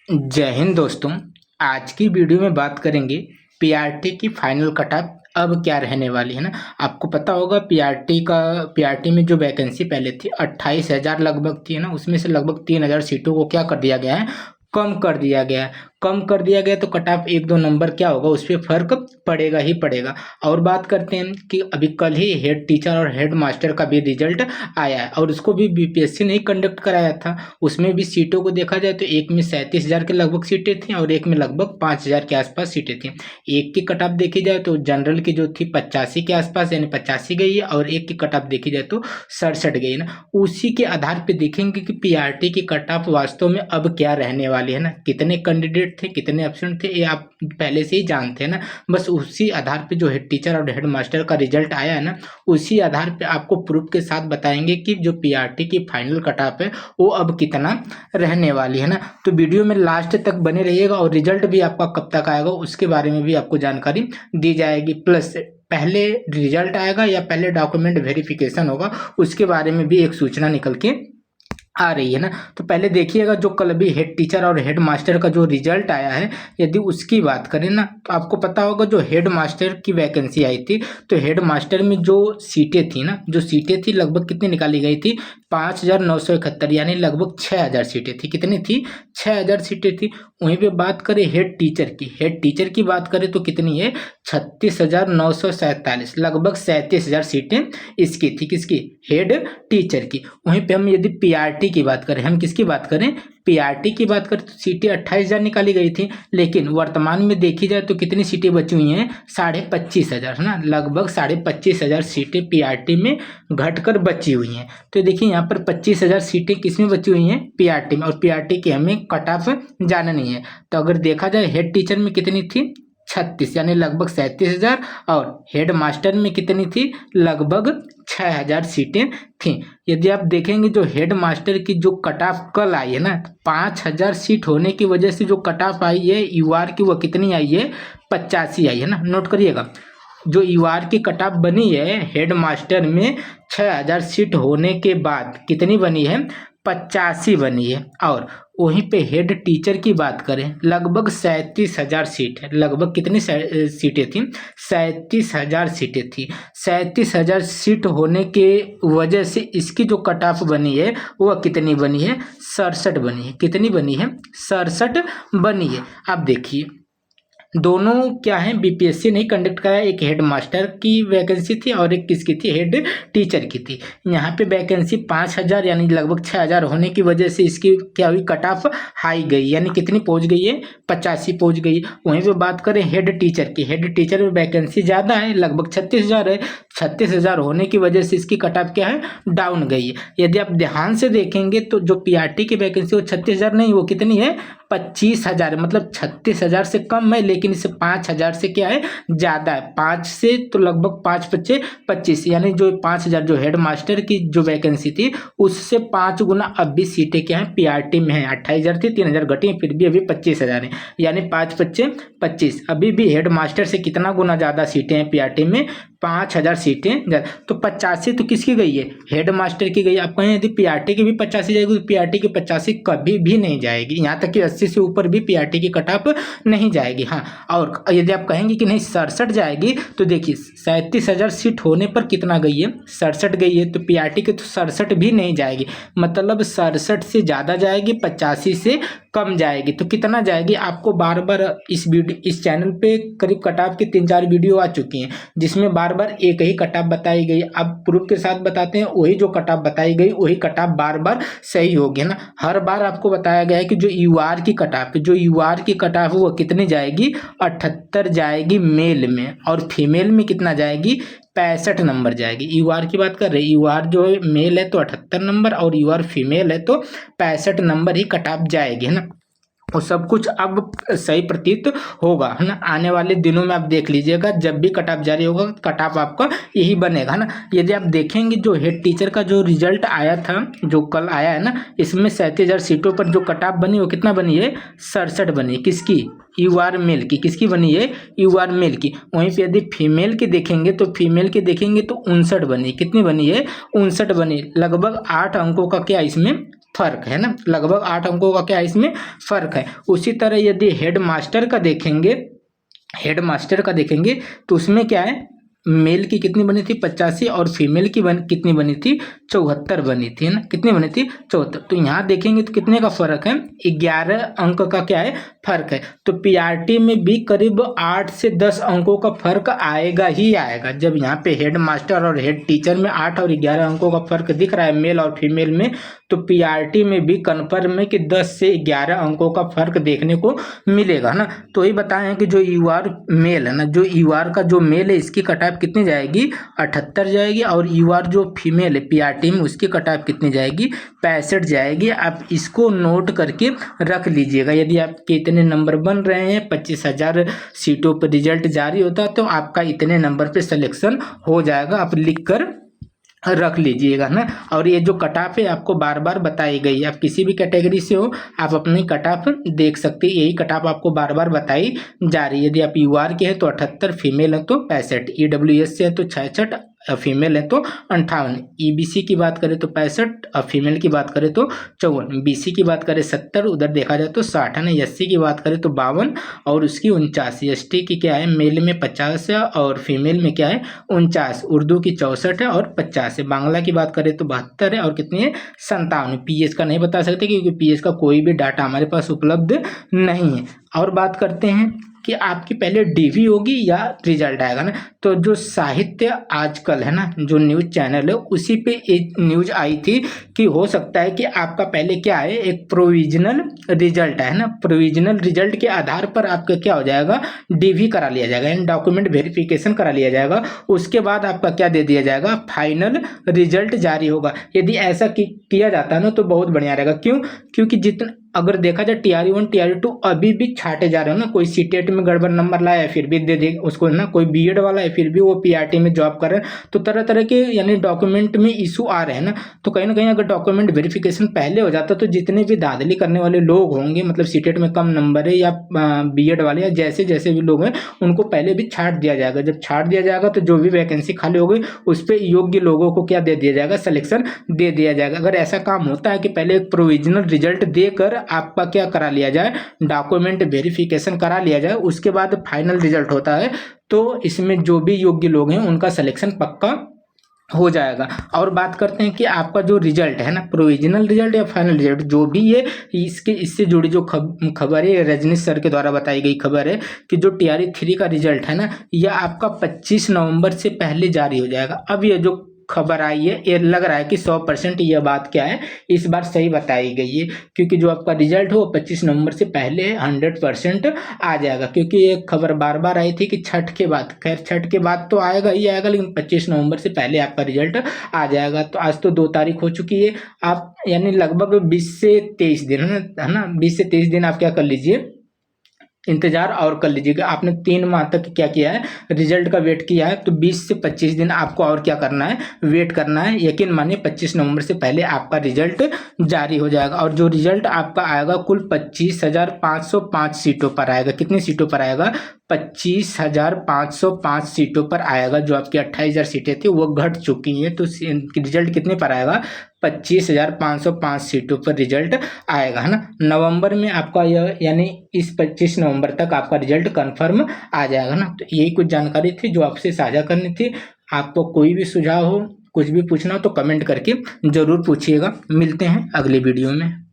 जय हिंद दोस्तों। आज की वीडियो में बात करेंगे पीआरटी की फाइनल कट ऑफ अब क्या रहने वाली है ना। आपको पता होगा पीआरटी में जो वैकेंसी पहले थी 28,000 लगभग थी ना, उसमें से लगभग 3,000 सीटों को क्या कर दिया गया है, कम कर दिया गया है। कम कर दिया गया तो कट ऑफ 1-2 नंबर क्या होगा, उस पर फर्क पड़ेगा ही पड़ेगा। और बात करते हैं कि अभी कल ही हेड टीचर और हेड मास्टर का भी रिजल्ट आया है और उसको भी बीपीएससी ने ही कंडक्ट कराया था। उसमें भी सीटों को देखा जाए तो एक में 37,000 के लगभग सीटें थी और एक में लगभग 5,000 के आसपास सीटें थी। एक की कट ऑफ देखी जाए तो जनरल की जो थी 85 के आसपास यानी 85 गई है और एक की कट ऑफ देखी जाए तो 67 गई है ना। उसी के आधार पर देखेंगे कि पीआरटी की कट ऑफ वास्तव में अब क्या रहने वाली है ना। कितने कैंडिडेट थे, कितने ऑप्शन थे, ये आप पहले से ही जानते हैं ना। बस उसी आधार पे जो हेड टीचर और हेड मास्टर का रिजल्ट आया है ना, उसी आधार पे आपको प्रूफ के साथ बताएंगे कि जो पीआरटी की फाइनल कट ऑफ है वो अब कितना रहने वाली है ना। तो वीडियो में लास्ट तक बने रहिएगा और रिजल्ट भी आपका कब तक आएगा उसके बारे में भी आपको जानकारी दी जाएगी। प्लस पहले रिजल्ट आएगा या पहले डॉक्यूमेंट वेरिफिकेशन होगा उसके बारे में भी एक सूचना निकल के आ रही है ना। तो पहले देखिएगा जो कल अभी हेड टीचर और हेड मास्टर का जो रिजल्ट आया है, यदि उसकी बात करें ना तो आपको पता होगा जो हेड मास्टर की वैकेंसी आई थी तो हेड मास्टर में जो सीटें थी ना, जो सीटें थी लगभग कितनी निकाली गई थी, 5,971 यानी लगभग 6,000 सीटें थी। कितनी थी, 6,000 सीटें थी। वहीं पे बात करें हेड टीचर की बात करें तो कितनी है, 36,947 लगभग 37,000 सीटें इसकी थी। किसकी, हेड टीचर की। वहीं पे हम यदि पीआरटी की बात करें, हम किसकी बात करें, पीआरटी की बात करें तो सीटें 28,000 निकाली गई थी। लेकिन वर्तमान में देखी जाए तो कितनी सीटें बची हुई हैं, 25,500 है ना। लगभग 25,500 सीटें पीआरटी में घटकर बची हुई हैं। तो देखिए यहाँ पर 25,000 सीटें किसमें बची हुई हैं, पीआरटी में। और पीआरटी की हमें कट ऑफ जाननी है। तो अगर देखा जाए हेड टीचर में कितनी थी, 36 यानी लगभग 37,000 और हेड मास्टर में कितनी थी, लगभग 6,000 सीटें थी। यदि आप देखेंगे जो हेड मास्टर की जो कट ऑफ कल आई है ना, 5,000 सीट होने की वजह से जो कट ऑफ आई है यूआर की, वो कितनी आई है, 85 आई है ना। नोट करिएगा, जो यूआर की कट ऑफ बनी है हेड मास्टर में 6,000 सीट होने के बाद कितनी बनी है, 85 बनी है। और वहीं पे हेड टीचर की बात करें लगभग 37,000 सीट है। लगभग कितनी सीटें थी, 37,000 सीटें थी। 37,000 सीट होने के वजह से इसकी जो कट ऑफ बनी है वह कितनी बनी है, 67 बनी है। कितनी बनी है, 67 बनी है। आप देखिए दोनों क्या है, बीपीएससी ने कंडक्ट कराया। एक हेड मास्टर की वैकेंसी थी और एक किसकी थी, हेड टीचर की थी। यहाँ पे वैकेंसी 5,000 यानी लगभग 6,000 होने की वजह से इसकी क्या हुई, कट ऑफ हाई गई यानी कितनी पहुँच गई है, 85 पहुँच गई। वहीं पे बात करें हेड टीचर की, हेड टीचर में वैकेंसी ज़्यादा है, लगभग 36,000 है। 36,000 होने की वजह से इसकी कट ऑफ क्या है, डाउन गई है। यदि आप ध्यान से देखेंगे तो जो पीआरटी की वैकेंसी वो 36,000 नहीं, वो कितनी है, 25,000, मतलब 36,000 से कम है लेकिन इसे 5,000 से क्या है, ज़्यादा है। 5 से तो लगभग 5×5 = 25 यानी जो 5,000 जो हेड मास्टर की जो वैकेंसी थी उससे 5 गुना अब भी सीटें क्या है, पीआरटी में है। 28,000 थी, 3,000 घटी, फिर भी अभी 25,000 है यानी 5×5 = 25। अभी भी हेड मास्टर से कितना गुना ज़्यादा सीटें हैं पीआरटी में, 5,000 सीटें ज़्यादा। तो 85 तो किसकी गई है, हेड मास्टर की गई। आप कहें यदि पीआरटी की भी 85 जाएगी तो पीआरटी की 85 कभी भी नहीं जाएगी। यहाँ तक कि 80 से ऊपर भी पीआरटी की कट ऑफ नहीं जाएगी। हाँ, और यदि आप कहेंगे कि नहीं 67 जाएगी तो देखिए 37,000 सीट होने पर कितना गई है, 67 गई है। तो पीआरटी की तो 67 भी नहीं जाएगी, मतलब 67 से ज़्यादा जाएगी, 85 से कम जाएगी। तो कितना जाएगी, आपको बार बार इस चैनल पे करीब कट ऑफ की 3-4 वीडियो आ चुकी हैं जिसमें बार बार एक ही कट ऑफ बताई गई। अब प्रूफ के साथ बताते हैं, वही जो कट ऑफ बताई गई वही कट ऑफ बार बार सही होगी ना। हर बार आपको बताया गया है कि जो यूआर की कट ऑफ, जो यूआर की कट ऑफ वो कितनी जाएगी, 78 जाएगी मेल में, और फीमेल में कितना जाएगी, 65 नंबर जाएगी। यूआर की बात कर रहे हैं, यूआर जो है मेल है तो 78 नंबर और यूआर फीमेल है तो 65 नंबर ही कट ऑफ जाएगी, है ना। और सब कुछ अब सही प्रतीत होगा, है ना। आने वाले दिनों में आप देख लीजिएगा, जब भी कट ऑफ जारी होगा कट ऑफ आपका यही बनेगा ना। यदि आप देखेंगे जो हेड टीचर का जो रिजल्ट आया था, जो कल आया है ना, इसमें 37,000 सीटों पर जो कट ऑफ बनी वो कितना बनी है, 67 बनी। किसकी, यूआर मेल की। किसकी बनी है, यूआर मेल की। वहीं पे यदि फीमेल के देखेंगे तो 59 बनी। कितनी बनी है, 59 बनी। लगभग 8 अंकों का क्या इसमें फर्क है ना, लगभग 8 अंकों का क्या इसमें फर्क है। उसी तरह यदि हेड मास्टर का देखेंगे तो उसमें क्या है, मेल की कितनी बनी थी 85 और फीमेल की कितनी बनी थी 74 बनी थी, है ना, कितनी बनी थी 74। तो यहाँ देखेंगे तो कितने का फर्क है, 11 अंक का क्या है फर्क है। तो पीआरटी में भी करीब 8 से 10 अंकों का फर्क आएगा ही आएगा। जब यहाँ पे हेड मास्टर और हेड टीचर में 8 और 11 अंकों का फर्क दिख रहा है मेल और फीमेल में, तो पीआरटी में भी कन्फर्म है कि 10 से 11 अंकों का फर्क देखने को मिलेगा ना। तो ये बताएं कि जो यूआर मेल है ना, जो यूआर का जो मेल है इसकी कटऑफ कितनी जाएगी 78 जाएगी, और यूआर जो फीमेल है पीआरटी में उसकी कटऑफ कितनी जाएगी 65 जाएगी। आप इसको नोट करके रख लीजिएगा। यदि आपके इतने नंबर बन रहे हैं, 25,000 सीटों पर रिजल्ट जारी होता है, तो आपका इतने नंबर पे सिलेक्शन हो जाएगा, आप लिख कर रख लीजिएगा ना। और ये जो कटऑफ है आपको बार बार बताई गई है, आप किसी भी कैटेगरी से हो आप अपनी कटऑफ देख सकते हैं, यही कटऑफ आपको बार बार बताई जा रही है। यदि आप यूआर के हैं तो 78, फीमेल है तो 65, ईडब्ल्यूएस से है तो 66, फीमेल है तो 58, ईबीसी की बात करें तो 65, फीमेल की बात करें तो 54, बीसी की बात करें 70, उधर देखा जाए तो 60 है ना, एससी की बात करें तो 52 और उसकी 49, एसटी की क्या है मेल में 50 है और फीमेल में क्या है 49, उर्दू की 64 है और 50 है, बांग्ला की बात करें तो 72 है और कितनी है 57। पीएस का नहीं बता सकते क्योंकि पीएस का कोई भी डाटा हमारे पास उपलब्ध नहीं है। और बात करते हैं कि आपकी पहले डीवी होगी या रिजल्ट आएगा ना। तो जो साहित्य आजकल है ना, जो न्यूज़ चैनल है उसी पे एक न्यूज़ आई थी कि हो सकता है कि आपका पहले क्या है एक प्रोविजनल रिजल्ट है ना, प्रोविजनल रिजल्ट के आधार पर आपका क्या हो जाएगा डीवी करा लिया जाएगा, यानी डॉक्यूमेंट वेरिफिकेशन करा लिया जाएगा। उसके बाद आपका क्या दे दिया जाएगा फाइनल रिजल्ट जारी होगा। यदि ऐसा किया जाता है ना तो बहुत बढ़िया रहेगा। क्यों? क्योंकि जितना अगर देखा जाए टीआरई 1 टीआरई 2 अभी भी छाटे जा रहे हो ना, कोई सीटेट में गड़बड़ नंबर लाया है फिर भी दे दे उसको ना, कोई बीएड वाला है फिर भी वो पीआरटी में जॉब कर रहे हैं, तो तरह तरह के यानी डॉक्यूमेंट में इशू आ रहे हैं ना। तो कहीं ना कहीं अगर डॉक्यूमेंट वेरिफिकेशन पहले हो जाता तो जितने भी धांधली करने वाले लोग होंगे, मतलब सीटेट में कम नंबर है या बीएड वाले या जैसे जैसे भी लोग हैं उनको पहले भी छाट दिया जाएगा। जब छाट दिया जाएगा तो जो भी वैकेंसी खाली हो गई उस पर योग्य लोगों को क्या दे दिया जाएगा सिलेक्शन दे दिया जाएगा। अगर ऐसा काम होता है कि पहले एक प्रोविजनल रिजल्ट देकर आपका क्या करा लिया जाए डॉक्यूमेंट वेरिफिकेशन करा लिया जाए, उसके बाद फाइनल रिजल्ट होता है, तो इसमें जो भी योग्य लोग हैं उनका सिलेक्शन पक्का हो जाएगा। और बात करते हैं कि आपका जो रिजल्ट है ना प्रोविजनल रिजल्ट या फाइनल रिजल्ट जो भी है, इससे जुड़ी जो खबर है रजनीश सर के द्वारा बताई गई खबर है कि जो टीआरई 3 का रिजल्ट है ना यह आपका 25 नवंबर से पहले जारी हो जाएगा। अब ये जो खबर आई है ये लग रहा है कि 100% यह बात क्या है इस बार सही बताई गई है, क्योंकि जो आपका रिजल्ट हो 25 नवंबर से पहले 100% आ जाएगा। क्योंकि ये खबर बार बार आई थी कि छठ के बाद, खैर छठ के बाद तो आएगा ही आएगा, लेकिन 25 नवंबर से पहले आपका रिजल्ट आ जाएगा। तो आज तो 2 तारीख हो चुकी है, आप यानी लगभग 20 से 23 दिन है ना, 20 से 23 दिन आप क्या कर लीजिए इंतजार और कर लीजिएगा। आपने 3 माह तक क्या किया है रिजल्ट का वेट किया है, तो 20 से 25 दिन आपको और क्या करना है वेट करना है। यकीन मानिए 25 नवंबर से पहले आपका रिजल्ट जारी हो जाएगा। और जो रिजल्ट आपका आएगा कुल 25,505 सीटों पर आएगा। कितनी सीटों पर आएगा 25,505 सीटों पर आएगा। जो आपकी 28,000 सीटें थी वो घट चुकी हैं, तो रिजल्ट कितने पर आएगा 25,505 सीटों पर रिजल्ट आएगा, है ना। नवंबर में आपका यह यानी इस 25 नवंबर तक आपका रिजल्ट कंफर्म आ जाएगा ना। तो यही कुछ जानकारी थी जो आपसे साझा करनी थी। आपको कोई भी सुझाव हो कुछ भी पूछना हो तो कमेंट करके ज़रूर पूछिएगा। मिलते हैं अगले वीडियो में।